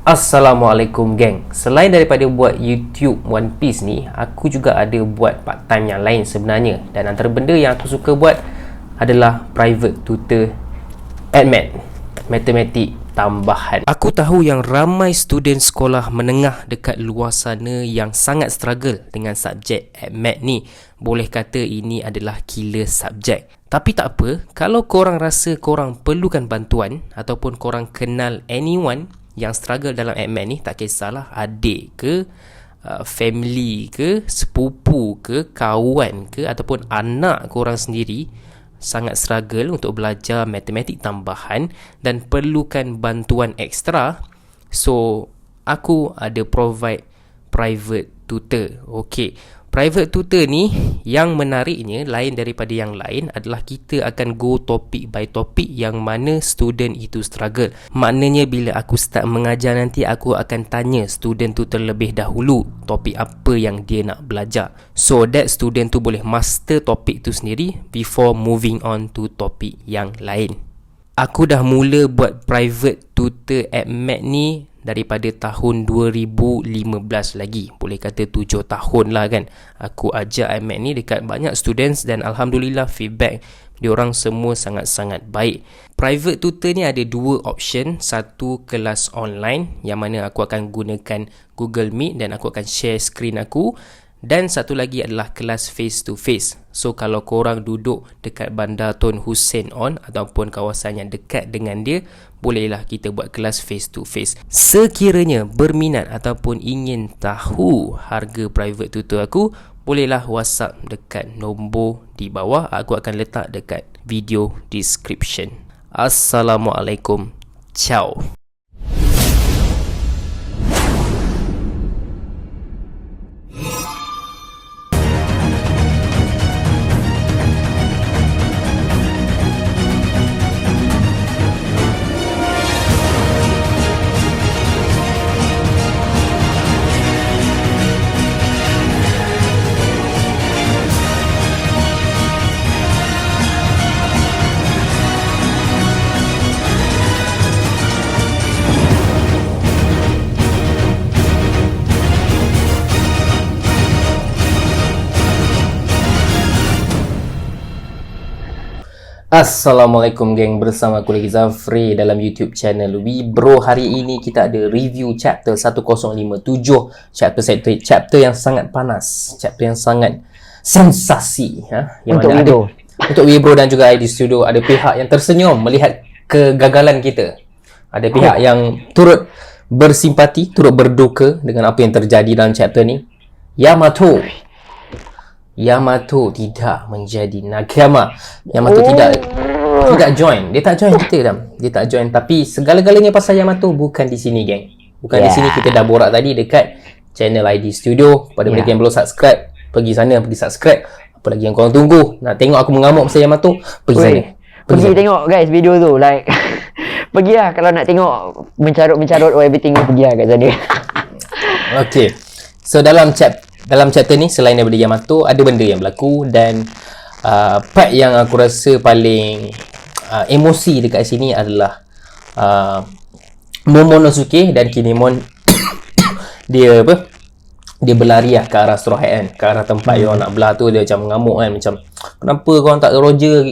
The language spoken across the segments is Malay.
Assalamualaikum geng. Selain daripada buat YouTube One Piece ni, aku juga ada buat part time yang lain sebenarnya. Dan antara benda yang aku suka buat adalah private tutor AdMed, matematik tambahan. Aku tahu yang ramai student sekolah menengah dekat luar sana yang sangat struggle dengan subjek AdMed ni. Boleh kata ini adalah killer subjek. Tapi tak apa, kalau korang rasa korang perlukan bantuan ataupun korang kenal anyone yang struggle dalam AdMed ni, tak kisahlah adik ke, family ke, sepupu ke, kawan ke, ataupun anak korang sendiri sangat struggle untuk belajar matematik tambahan dan perlukan bantuan ekstra. So, aku ada provide private tutor. Okay, private tutor ni yang menariknya lain daripada yang lain adalah kita akan go topik by topik yang mana student itu struggle. Maknanya bila aku start mengajar nanti, aku akan tanya student tu terlebih dahulu topik apa yang dia nak belajar, so that student tu boleh master topik tu sendiri before moving on to topik yang lain. Aku dah mula buat private tutor AdMed ni daripada tahun 2015 lagi. Boleh kata 7 tahun lah kan. Aku ajar AdMed ni dekat banyak students dan Alhamdulillah feedback diorang semua sangat-sangat baik. Private tutor ni ada dua option. Satu, kelas online yang mana aku akan gunakan Google Meet dan aku akan share screen aku. Dan satu lagi adalah kelas face to face. So kalau korang duduk dekat Bandar Tun Hussein On ataupun kawasan yang dekat dengan dia, bolehlah kita buat kelas face to face. Sekiranya berminat ataupun ingin tahu harga private tutor aku, bolehlah WhatsApp dekat nombor di bawah. Aku akan letak dekat video description. Assalamualaikum. Ciao. Assalamualaikum geng, bersama aku lagi Zafri dalam YouTube channel Wibro. Hari ini kita ada review chapter 1057, chapter yang sangat panas, chapter yang sangat sensasi yang untuk mana Wibro. Untuk Wibro dan juga ID Studio. Ada pihak yang tersenyum melihat kegagalan kita, ada pihak yang turut bersimpati, turut berduka dengan apa yang terjadi dalam chapter ni. Yamato tidak menjadi nakama. Yamato tidak join. Dia tak join kita dah. Dia tak join. Tapi segala-galanya pasal Yamato bukan di sini geng. Bukan di sini. Kita dah borak tadi dekat channel ID Studio. Pada mereka yang belum subscribe, pergi sana, pergi subscribe. Apa lagi yang korang tunggu? Nak tengok aku mengamuk pasal Yamato? Pergi sana. Pergi tengok guys video tu. Like pergilah kalau nak tengok mencarut or everything, pergilah kat sana. Okay. So dalam chapter ni, selain daripada Yamato, ada benda yang berlaku. Dan part yang aku rasa paling emosi dekat sini adalah Momonosuke dan Kinemon. Dia berlari ke arah Straw Hat kan, ke arah tempat yang nak belah tu. Dia macam mengamuk kan, macam kenapa korang tak roger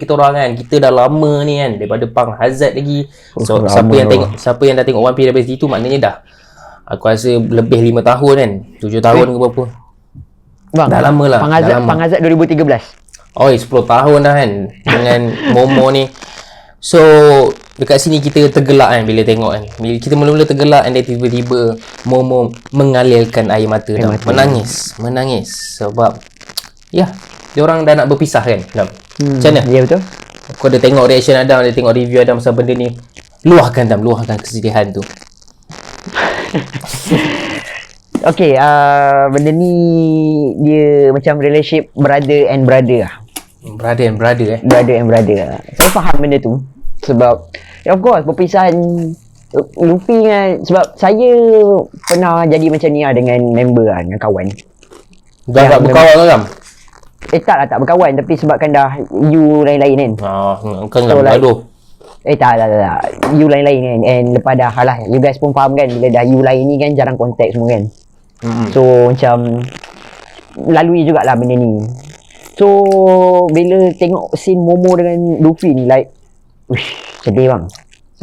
kita orang kan, kita dah lama ni kan, daripada Punk Hazard lagi. So siapa yang dah tengok One Piece daripada situ, maknanya dah, aku rasa lebih 5 tahun kan, 7 tahun ke berapa. Bang, dah lama lah. Punk Hazard 2013. Oh, 10 tahun dah kan dengan Momo ni. So dekat sini kita tergelak kan bila tengok kan. Bila kita mula-mula tergelak dan tiba-tiba Momo mengalirkan air mata. Menangis sebab diorang dah nak berpisah kan. Macam mana? Ya, betul. Aku ada tengok reaction Adam, ada tengok review Adam pasal benda ni. Luahkan kesedihan tu. Okay, benda ni dia macam relationship brother and brother lah. Brother and brother Saya faham benda tu. Sebab of course perpisahan Luffy dengan, sebab saya pernah jadi macam ni lah dengan member lah, dengan kawan. Dah tak berkawan kan? Tak berkawan, tapi sebabkan dah you lain-lain kan. Kan so, like, tak. You lain-lain kan. And lepas dah lah, you guys pun faham kan, bila dah you lain ni kan jarang contact semua kan. So macam lalui jugalah benda ni. So bila tengok scene Momo dengan Luffy ni like sedih bang.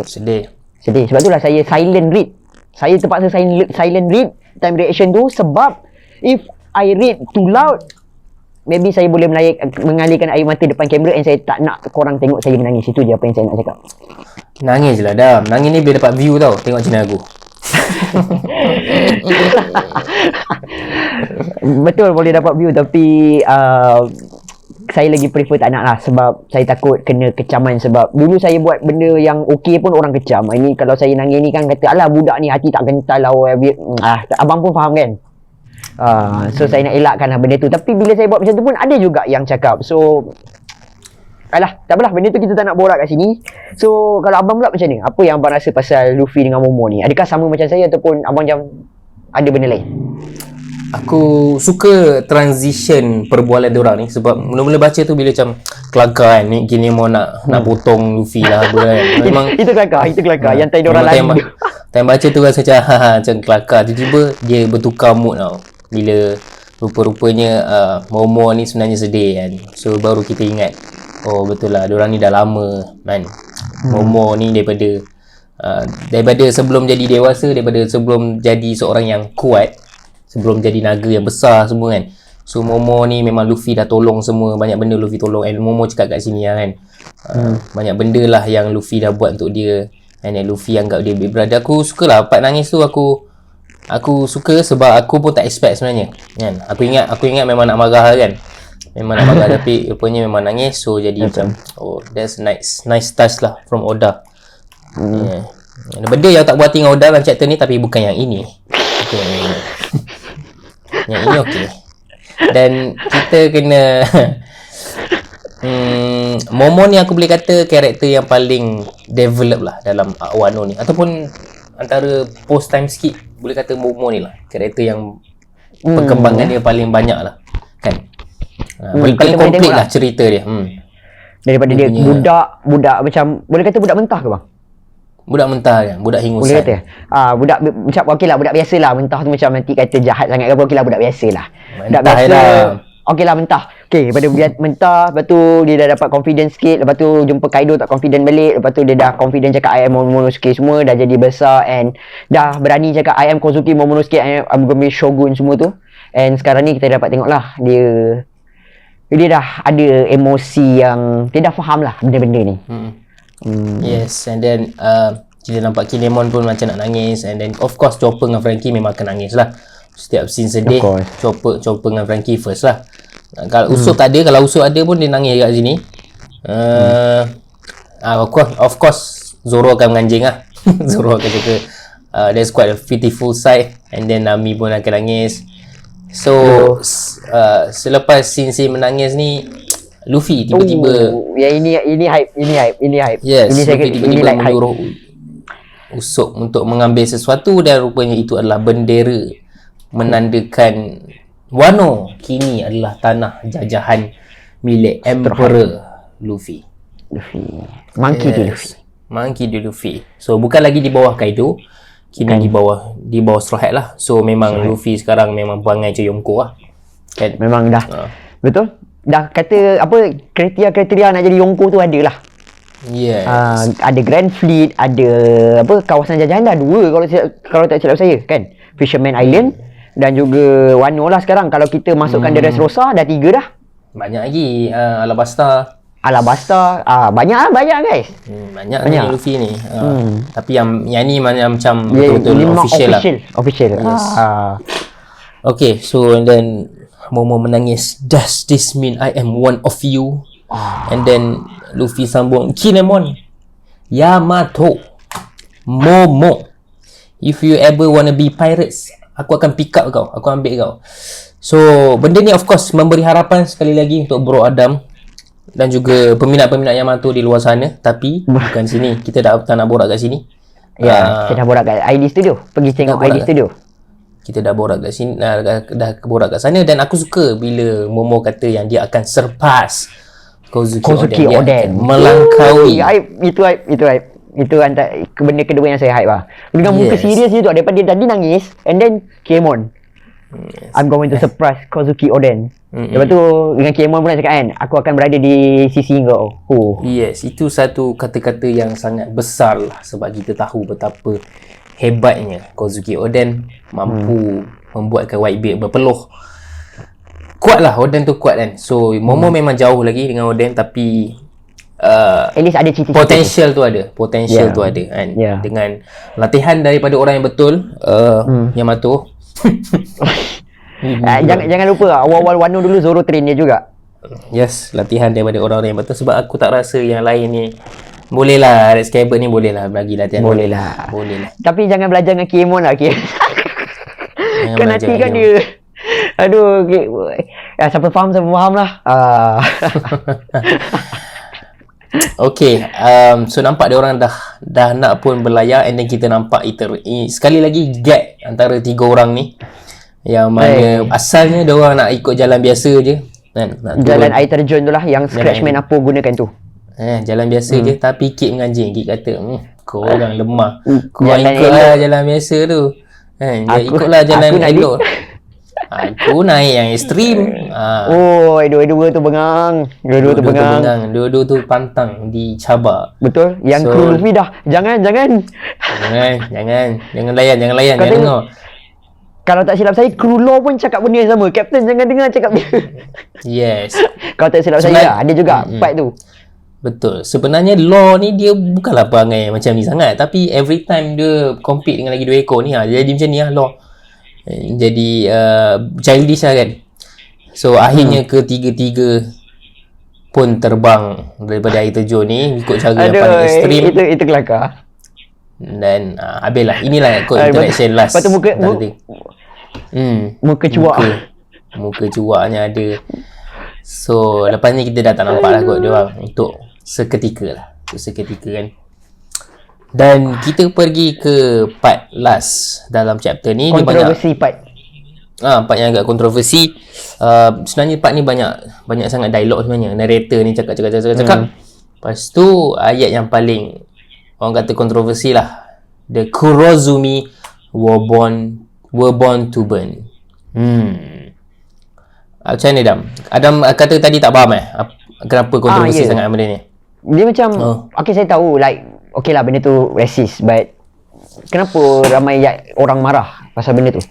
Sedih. Sebab itulah saya silent read. Saya terpaksa silent read time reaction tu, sebab if I read too loud, maybe saya boleh mengalirkan air mata depan kamera, and saya tak nak korang tengok saya menangis. Itu je apa yang saya nak cakap. Nangis je lah Dam. Nangis ni bila dapat view tau. Tengok channel aku. Betul boleh dapat view, tapi saya lagi prefer tak nak lah, sebab saya takut kena kecaman. Sebab dulu saya buat benda yang okey pun orang kecam. Ini kalau saya nangis ni kan kata, alah budak ni hati tak kental lah. Abang pun faham kan. So saya nak elakkan lah benda tu. Tapi bila saya buat macam tu pun ada juga yang cakap. So alah, tak apalah, benda tu kita tak nak borak kat sini. So kalau abang pula macam ni, apa yang abang rasa pasal Luffy dengan Momo ni? Adakah sama macam saya, ataupun abang macam ada benda lain? Aku suka transition perbualan diorang ni. Sebab mula-mula baca tu bila macam kelakar kan, ni gini mau nak potong Luffy lah apa kan. Memang itu kelakar yang time diorang lain. Time baca tu rasa macam macam kelakar. Tiba-tiba dia bertukar mood tau, bila rupa-rupanya Momo ni sebenarnya sedih kan. So baru kita ingat, oh betul lah, diorang ni dah lama kan. Momo ni daripada sebelum jadi dewasa, daripada sebelum jadi seorang yang kuat, sebelum jadi naga yang besar semua kan. So Momo ni memang Luffy dah tolong semua, banyak benda Luffy tolong. And Momo cakap kat sini lah kan, banyak benda lah yang Luffy dah buat untuk dia. And Luffy anggap dia big brother. Aku suka lah part nangis tu. Aku suka sebab aku pun tak expect sebenarnya kan. Aku ingat memang nak marah kan, memang nak marah tapi rupanya memang nangis. So jadi macam, oh that's nice touch lah from Oda. Ada benda yang tak buat dengan Oda dalam chapter ni, tapi bukan yang ini. Yang ini okey. Dan kita kena Momo ni aku boleh kata karakter yang paling develop lah dalam Wano ni, ataupun antara post time skip, boleh kata Momo ni lah karakter yang perkembangan dia paling banyak lah kan. Paling komplit lah cerita dia. Daripada dia budak macam, boleh kata budak mentah ke bang? Budak mentah kan, budak hingusan. Boleh kata budak macam okeylah, budak biasa lah. Mentah tu macam nanti kata jahat sangat ke apa, okeylah budak biasa lah. Budak biasa lah. Okeylah mentah. Okey, daripada mentah, lepas tu dia dah dapat confidence sikit, lepas tu jumpa Kaido tak confident balik, lepas tu dia dah confident cakap I am Momonosuke semua, dah jadi besar and dah berani cakap I am Kozuki Momonosuke, I am gonna be shogun semua tu. And sekarang ni kita dapat tengok lah dia dah ada emosi yang dia dah faham lah benda-benda ni. Yes, and then kita nampak Kinemon pun macam nak nangis. And then of course Chopper dengan Frankie memang akan nangis lah. Setiap scene sedih, Chopper dengan Frankie first lah. Kalau Usopp tak ada, kalau Usopp ada pun dia nangis kat sini. Of course Zoro akan menganjing lah. Zoro akan cakap there's quite a pitiful side. And then Nami pun akan nangis. So selepas scene menangis ni, Luffy tiba-tiba ini hype. Yes, ini Luffy tiba-tiba menyuruh Usopp untuk mengambil sesuatu, dan rupanya itu adalah bendera menandakan Wano kini adalah tanah jajahan milik Emperor Luffy. Monkey D. Luffy. So bukan lagi di bawah Kaido, kini di bawah Straw Hat lah. So memang Luffy sekarang memang perangai macam Yonko lah kan? Memang dah betul. Dah kata apa, kriteria nak jadi Yonko tu ada lah. Yes. Ada Grand Fleet, ada apa, kawasan jajahan dah 2 kalau tak silap saya kan. Fisherman Island dan juga Wano lah sekarang. Kalau kita masukkan Dressrosa dah 3 dah. Banyak lagi Alabasta, banyak guys. Banyak Luffy ni. Tapi yang ni macam betul-betul official. Yes. Okay, so and then Momo menangis, does this mean I am one of you? And then Luffy sambung, Kinemon, Yamato, Momo, if you ever wanna be pirates, aku akan pick up kau, aku ambil kau. So benda ni of course memberi harapan sekali lagi untuk Bro Adam dan juga peminat-peminat Yamato di luar sana. Tapi bukan sini, kita tak nak borak kat sini. Kita dah borak kat ID Studio. Pergi tengok ID Studio. Kita dah borak kat sini, dah borak kat sana. Dan aku suka bila Momo kata yang dia akan surpass Kozuki Oden. Oden. Melangkaui. Hype. Itu antara benda kedua yang saya hype lah. Dengan muka serius je tu, daripada dia tadi nangis and then came on. I'm going to surprise Kozuki Oden. Lepas tu dengan Kemon pun nak cakap kan, aku akan berada di sisi kau. Yes, itu satu kata-kata yang sangat besar lah, sebab kita tahu betapa hebatnya Kozuki Oden mampu membuatkan Whitebeard berpeluh. Kuat lah, Oden tu kuat kan. So Momo memang jauh lagi dengan Oden, tapi at least ada cita-cita. Potential tu ada kan. Dengan latihan daripada orang yang betul, Yamato. Jangan lupa awal-awal Wano dulu Zoro train dia juga. Yes, latihan daripada orang-orang yang betul. Sebab aku tak rasa yang lain ni boleh lah, Red Scabbard ni boleh lah bagi latihan. Boleh lah. Tapi jangan belajar dengan Kemon lah. Kan nanti kan dia, aduh, siapa faham lah. Okay, so nampak dia orang dah nak pun berlayar, and then kita nampak sekali lagi gap antara 3 orang ni, yang mana asalnya dia orang nak ikut jalan biasa je kan, jalan air terjun tu lah yang Scratchman apa gunakan tu. Jalan biasa je, tapi Kit menganjing. Kit kata, kau orang lemah, kau ikutlah jalan biasa tu kan, ikutlah jalan elok. Aku naik yang ekstrim. Dua-dua tu bengang. Dua-dua tu pantang, dicabar. Betul. Yang kru Luffy dah. Jangan layan. Jangan dengar. Kalau tak silap saya, kru Law pun cakap benda yang sama. Captain jangan dengar cakap dia. Yes. Kalau tak silap saya, ada juga part tu. Betul. Sebenarnya Law ni dia bukanlah perangai macam ni sangat, tapi every time dia compete dengan lagi 2 ekor ni, dia jadi macam ni lah Law. Jadi childish lah kan. So akhirnya ketiga-tiga pun terbang daripada air terjun ni ikut cara yang paling ekstrim. Itu kelakar. Dan habislah. Inilah kot interaction last. Lepas tu muka cuak. Muka cuaknya ada. So lepas ni kita dah tak nampak lah kot dia orang untuk seketika kan. Dan kita pergi ke part last dalam chapter ni. Kontroversi part yang agak kontroversi. Sebenarnya part ni banyak sangat dialog sebenarnya. Narrator ni cakap. Lepas tu ayat yang paling orang kata kontroversi lah. The Kurozumi were born to burn. Macam ni Adam kata tadi tak faham kenapa kontroversi sangat benda ni. Dia macam okay, saya tahu okay lah benda tu racist, but kenapa ramai orang marah pasal benda tu?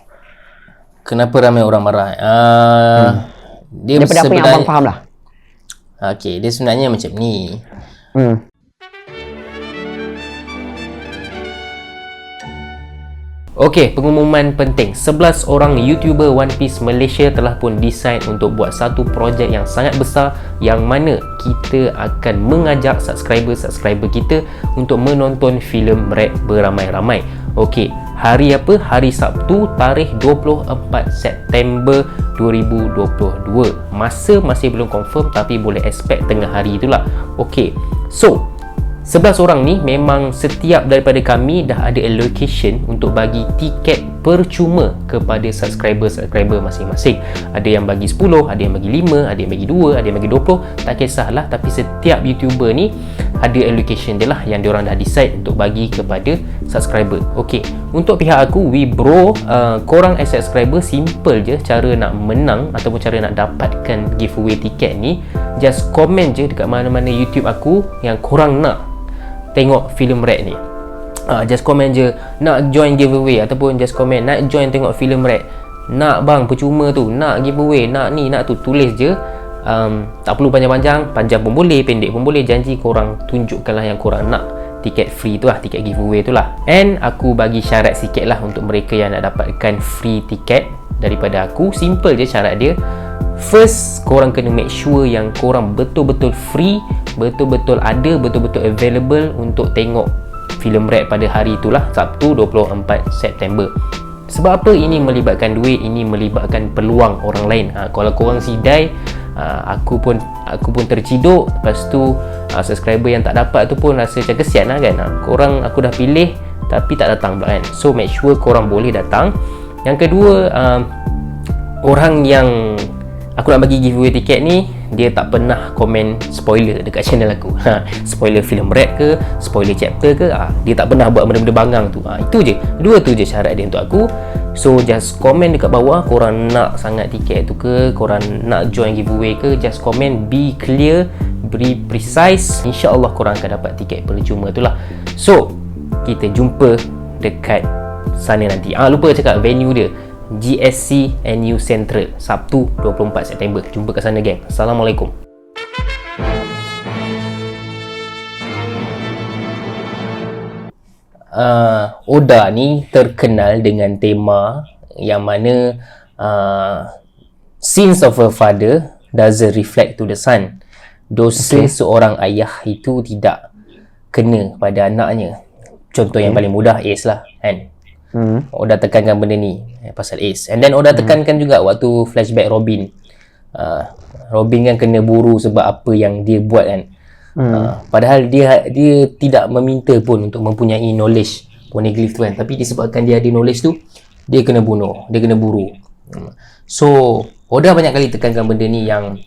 Kenapa ramai orang marah? Dia daripada apa yang abang faham lah. Okay, dia sebenarnya macam ni. Okey, pengumuman penting. 11 orang YouTuber One Piece Malaysia telah pun decide untuk buat satu projek yang sangat besar, yang mana kita akan mengajak subscriber kita untuk menonton filem Red beramai-ramai. Okey, hari apa? Hari Sabtu, tarikh 24 September 2022. Masa masih belum confirm, tapi boleh expect tengah hari itulah. Okey, so 11 orang ni memang setiap daripada kami dah ada allocation untuk bagi tiket percuma kepada subscriber masing-masing. Ada yang bagi 10, ada yang bagi 5, ada yang bagi 2, ada yang bagi 20, tak kisahlah, tapi setiap YouTuber ni ada allocation dia lah yang diorang dah decide untuk bagi kepada subscriber. Okey, untuk pihak aku, Wibro, korang as subscriber, simple je cara nak menang ataupun cara nak dapatkan giveaway tiket ni. Just komen je dekat mana-mana YouTube aku yang korang nak tengok filem Red ni. Just komen je nak join giveaway, ataupun just komen nak join tengok filem Red, nak bang percuma tu, nak giveaway, nak ni nak tu, tulis je. Tak perlu panjang pun boleh, pendek pun boleh. Janji korang tunjukkanlah yang korang nak tiket free tu lah, tiket giveaway tu lah. And aku bagi syarat sikit lah untuk mereka yang nak dapatkan free tiket daripada aku. Simple je syarat dia. First, korang kena make sure yang korang betul-betul free, betul-betul ada, betul-betul available untuk tengok filem Red pada hari itulah, Sabtu 24 September. Sebab apa? Ini melibatkan duit, ini melibatkan peluang orang lain. Kalau korang sidai, aku pun terciduk. Lepas tu subscriber yang tak dapat tu pun rasa macam kesian lah kan. Korang aku dah pilih tapi tak datang pula kan. So make sure korang boleh datang. Yang kedua, orang yang aku nak bagi giveaway tiket ni, dia tak pernah komen spoiler dekat channel aku. Spoiler filem Red ke, spoiler chapter ke, dia tak pernah buat benda-benda bangang tu. Itu je, dua tu je syarat dia untuk aku. So just komen dekat bawah, korang nak sangat tiket tu ke, korang nak join giveaway ke, just komen, be clear, be precise. InsyaAllah korang akan dapat tiket percuma tu lah. So kita jumpa dekat sana nanti. Lupa cakap venue dia, GSC NU Central, Sabtu 24 September. Jumpa kat sana, geng. Assalamualaikum. Oda ni terkenal dengan tema yang mana sins of a father doesn't reflect to the son. Dosa seorang ayah itu tidak kena pada anaknya. Contoh yang paling mudah, Ace lah, kan? Oda tekankan benda ni pasal Ace. And then Oda tekankan juga waktu flashback Robin. Robin kan kena buru sebab apa yang dia buat kan. Padahal dia tidak meminta pun untuk mempunyai knowledge poneglyph tu kan, tapi disebabkan dia ada knowledge tu, dia kena bunuh, dia kena buru. So Oda banyak kali tekankan benda ni yang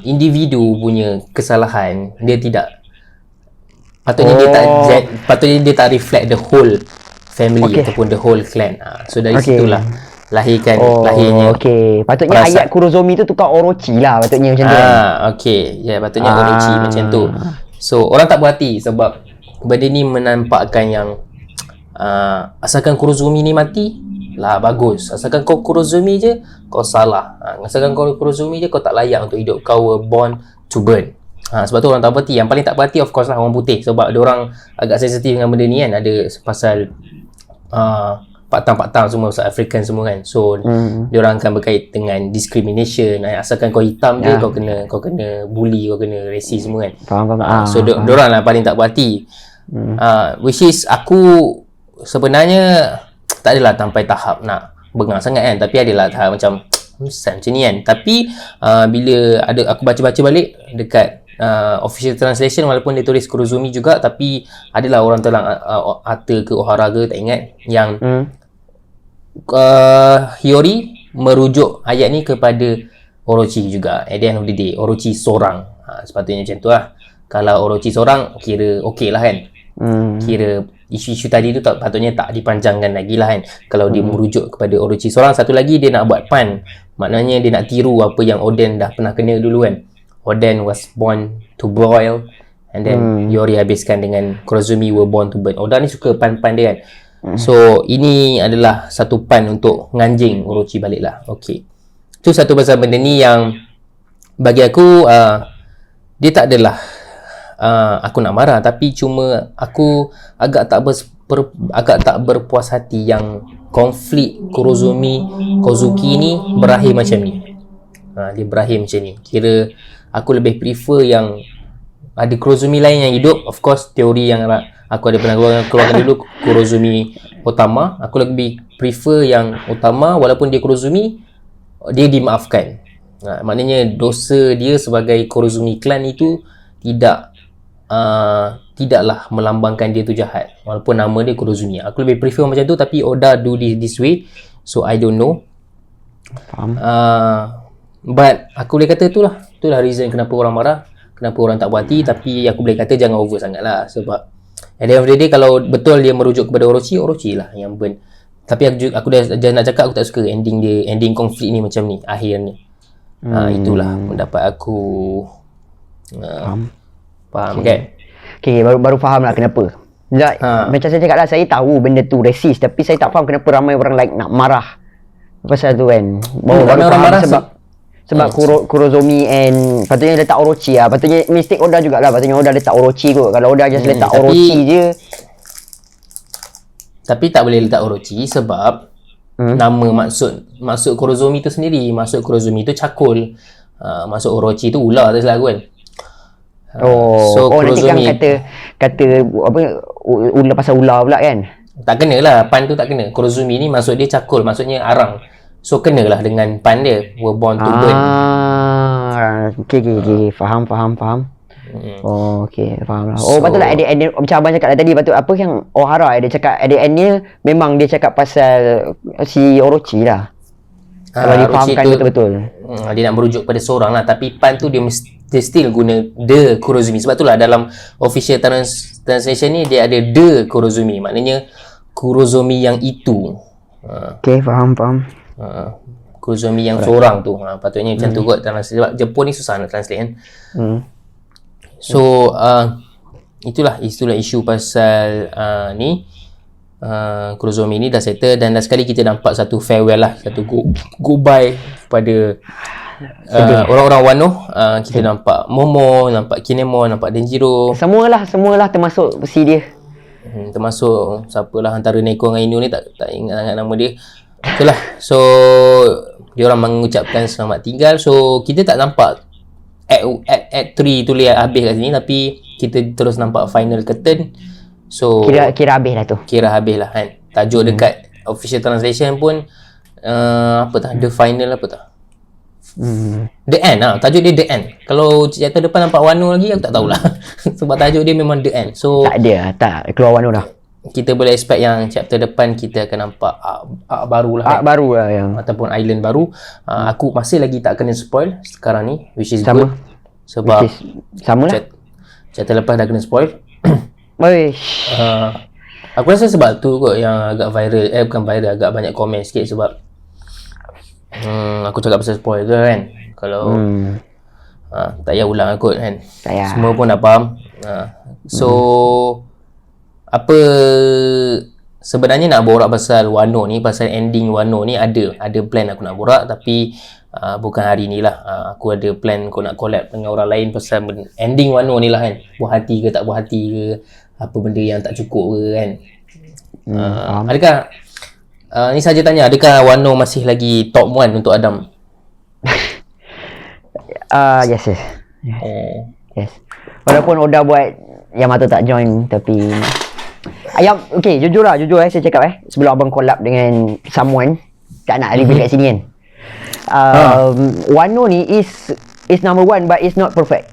individu punya kesalahan dia tidak patutnya dia tak reflect the whole family ataupun the whole clan. So dari situlah lahirnya. Patutnya ayat Kurozomi tu tukar Orochi lah patutnya macam tu kan. Patutnya Orochi macam tu. So orang tak berhati sebab benda ni menampakkan yang asalkan Kurozomi ni mati lah bagus, asalkan kau Kurozomi je kau salah, asalkan kau Kurozomi je kau tak layak untuk hidup, kau were born to burn. Sebab tu orang tak berhati. Yang paling tak berhati of course lah orang putih, sebab diorang agak sensitif dengan benda ni kan. Ada pasal patang-patang semua, pasal African semua kan. So diorang akan berkait dengan discrimination. Asalkan kau hitam je kau kena bully, kau kena racist semua kan. So diorang lah paling tak berhati. Which is aku sebenarnya tak adalah sampai tahap nak bengang sangat kan, tapi adalah tahap macam macam ni kan. Tapi bila aku baca-baca balik dekat official translation, walaupun dia tulis Kurozumi juga, tapi adalah orang telang Ata ke Ohara ke tak ingat yang Hiyori merujuk ayat ni kepada Orochi juga. At the end of the day Orochi seorang, sepatutnya macam tu lah. Kalau Orochi seorang kira okey lah kan. Kira isu-isu tadi tu patutnya tak dipanjangkan lagi lah kan. Kalau dia merujuk kepada Orochi seorang. Satu lagi dia nak buat pun, maknanya dia nak tiru apa yang Oden dah pernah kena dulu kan. Oden was born to broil, and then Hiyori habiskan dengan Kurozumi were born to burn. Oda ni suka pan-pan dia kan. So ini adalah satu pan untuk nganjing Orochi balik lah. Okay, tu satu pasal benda ni yang bagi aku dia tak adalah aku nak marah, tapi cuma aku agak tak berpuas hati yang konflik Kurozumi Kozuki ni berakhir macam ni. Dia berakhir macam ni. Kira aku lebih prefer yang ada Kurozumi lain yang hidup. Of course teori yang aku ada pernah keluarkan dulu, Kurozumi Otama. Aku lebih prefer yang Otama, walaupun dia Kurozumi, dia dimaafkan. Maknanya dosa dia sebagai Kurozumi clan itu tidaklah melambangkan dia tu jahat, walaupun nama dia Kurozumi. Aku lebih prefer macam tu, tapi Oda do this way, so I don't know. Faham. But aku boleh kata itulah reason kenapa orang marah, kenapa orang tak puas hati. Tapi aku boleh kata jangan over sangat lah, sebab at the end of the day kalau betul dia merujuk kepada Orochi lah yang burn. Tapi aku dah nak cakap aku tak suka ending konflik ni macam ni akhirnya. Itulah pendapat aku. Faham kan? Okay, baru faham lah kenapa. Macam saya cakap lah, saya tahu benda tu racist, tapi saya tak faham kenapa ramai orang like nak marah pasal tu kan. Baru orang marah sebab Kurozomi and patutnya letak Orochi lah. Patutnya mistake Oda jugalah. Patutnya Oda letak Orochi kot. Kalau Oda just letak Orochi je. Tapi tak boleh letak Orochi sebab nama maksud Kurozomi tu sendiri. Maksud Kurozomi tu cakul. Maksud Orochi tu ular, tak salah aku kan. So nanti kan kata apa ular pasal ular pula kan. Tak kena lah, pan tu tak kena. Kurozumi ni maksud dia cakul, maksudnya arang. So kenalah dengan pan dia, were born to burn. Okay. Faham. Okay, faham lah. Patutlah at the end macam abang cakap tadi, patut apa yang Ohara dia cakap at the end ni memang dia cakap pasal si Orochi lah. Kalau difahamkan betul-betul. Dia nak merujuk pada seorang lah. Tapi Pan tu dia still guna the Kurozumi. Sebab itulah dalam official translation ni dia ada the Kurozumi. Maknanya Kurozumi yang itu. Okay, faham. Kurozumi yang seorang tu. Patutnya macam tu kot dalam, sebab Jepun ni susah nak translate kan. So itulah isu pasal ni. Kurozumi ni dah settle dan dah sekali kita nampak satu farewell lah, satu goodbye pada orang-orang Wano. Kita nampak Momo, nampak Kinemon, nampak Denjiro, Semualah termasuk si dia. termasuk siapalah antara Neko dengan Inu ni, tak ingat sangat nama dia. Itulah. So dia orang mengucapkan selamat tinggal. So kita tak nampak act 3 tu habis kat sini, tapi kita terus nampak final curtain. So Kira habis lah tu. Kira habis lah kan. Tajuk dekat official translation pun apa tah, the final apa tah, the end lah. Tajuk dia the end. Kalau chapter depan nampak Wano lagi, aku tak tahulah. Sebab tajuk dia memang the end. So Tak keluar Wano dah. kita boleh expect yang chapter depan kita akan nampak arc baru lah kan? Baru lah yang Ataupun island baru. Aku masih lagi tak kena spoil sekarang ni, which is sama. good. Sebab Sama lah. chapter lepas dah kena spoil. Wish. Aku rasa sebab tu kot yang agak viral, bukan viral, agak banyak komen sikit sebab aku cakap pasal spoil tu kan. Kalau tak payah ulang kot kan. Tak payah. Semua pun dah faham. So apa sebenarnya nak borak pasal Wano ni, pasal ending Wano ni, ada plan aku nak borak, tapi bukan hari ni lah. Aku ada plan aku nak collab dengan orang lain pasal ending Wano ni lah kan. Puas hati ke tak puas hati ke, apa benda yang tak cukup ke kan. Adakah ni saja tanya, adakah Wano masih lagi top 1 untuk Adam? Yes. Yes. Walaupun Oda buat Yamato tak join, tapi okay, jujur saya cakap sebelum abang collab dengan someone, tak nak review kat sini kan. Wano ni is number 1 but it's not perfect.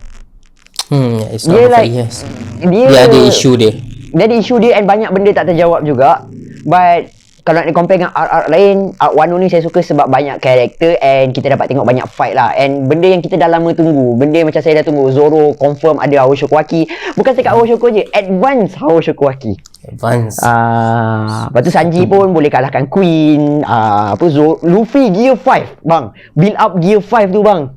It's not perfect, yes. Dia ada isu dia. Dia ada isu dia and banyak benda tak terjawab juga. But kalau nak compare dengan art lain, art Wano ni saya suka sebab banyak karakter and kita dapat tengok banyak fight lah. And benda yang kita dah lama tunggu, benda macam saya dah tunggu, Zoro confirm ada Hoshokuaki. Bukan cakap Hoshoku je, advance Hoshokuaki. Advance. Lepas tu Sanji pun boleh kalahkan Queen. Luffy Gear 5 bang, build up Gear 5 tu bang.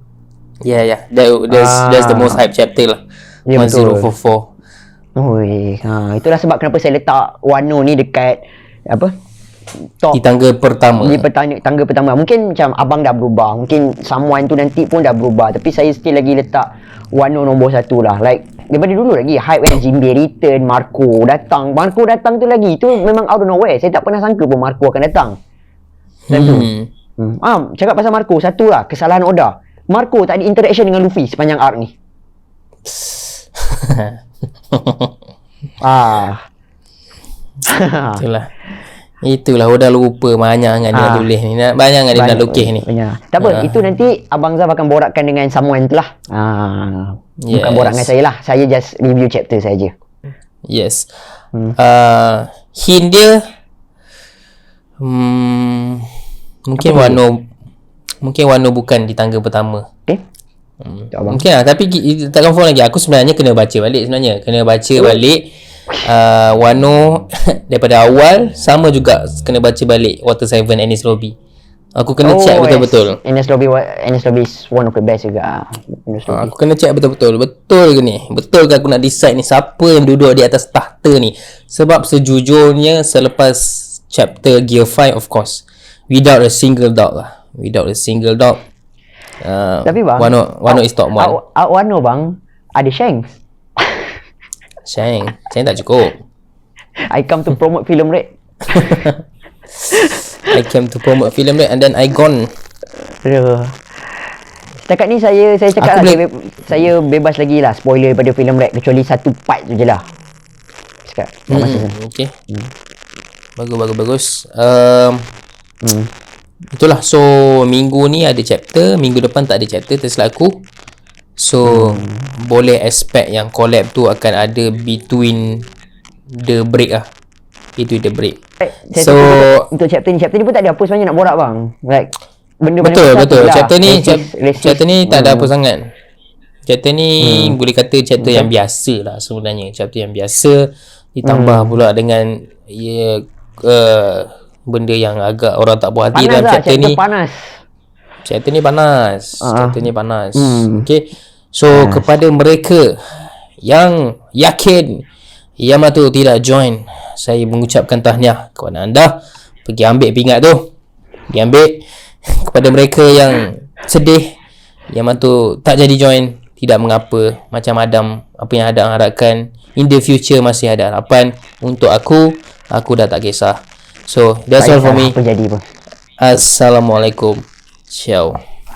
Yeah. That's the most hype chapter lah. 1044. Itulah sebab kenapa saya letak Wano ni dekat top di tangga pertama. Di tangga pertama. Mungkin macam abang dah berubah, mungkin someone tu nanti pun dah berubah, tapi saya still lagi letak Wano nombor 1 lah. Like daripada dulu lagi hype kan, Jinbe return, Marco datang tu lagi. Tu memang out of nowhere. Saya tak pernah sangka pun Marco akan datang. Cakap pasal Marco, satu lah kesalahan Oda. Marco tak ada interaction dengan Luffy sepanjang arc ni. Itulah Oda lupa banyak dengan dia tulis ni. Banyak dengan dia nak lukis ni. Tak apa, itu nanti Abang Zaf akan borakkan dengan someone tu lah. Bukan borak dengan saya lah. Saya just review chapter saja. Yes. Hint dia mungkin Wano bukan di tangga pertama. Okay. Mungkin lah, tapi tak confirm lagi. Aku sebenarnya kena baca balik Wano daripada awal, sama juga kena baca balik Water 7 Enies Lobby. Aku kena check betul-betul. Enies Lobby is one of the best juga. Aku kena check betul-betul. Betul ke ni? Betul ke aku nak decide ni siapa yang duduk di atas tahta ni? Sebab sejujurnya selepas chapter Gear 5, of course, without a single doubt, tapi bang, Wano is top 1. Wano bang, ada Shanks. Shang tak cukup. I come to promote film Red. And then I gone. Setakat ni saya cakap lah, saya bebas lagi lah spoiler daripada film Red, kecuali satu part tu je lah. Cakap okay. Bagus. Itulah. So minggu ni ada chapter, minggu depan tak ada chapter tersilap aku. So boleh expect yang collab tu akan ada between the break lah. Between the break. So untuk chapter ni pun tak ada apa sebenarnya nak borak bang. Like benda-benda Betul, macam betul. tu lah. Chapter ni Racist. chapter ni tak ada apa sangat. Chapter ni boleh kata chapter yang biasa lah sebenarnya. Chapter yang biasa ditambah pula dengan benda yang agak orang tak puas hati Panas dalam lah, chapter ni. panas. Chapter ni panas. Chapter ni panas. Okay. So kepada mereka yang yakin Yamato tidak join, saya mengucapkan tahniah kepada anda. Pergi ambil pingat tu. Pergi ambil. Kepada mereka yang sedih Yamato tak jadi join, tidak mengapa. Macam Adam, apa yang Adam harapkan, in the future masih ada harapan. Untuk aku dah tak kisah. So that's all for me. Apa jadi pun. Assalamualaikum. Ciao.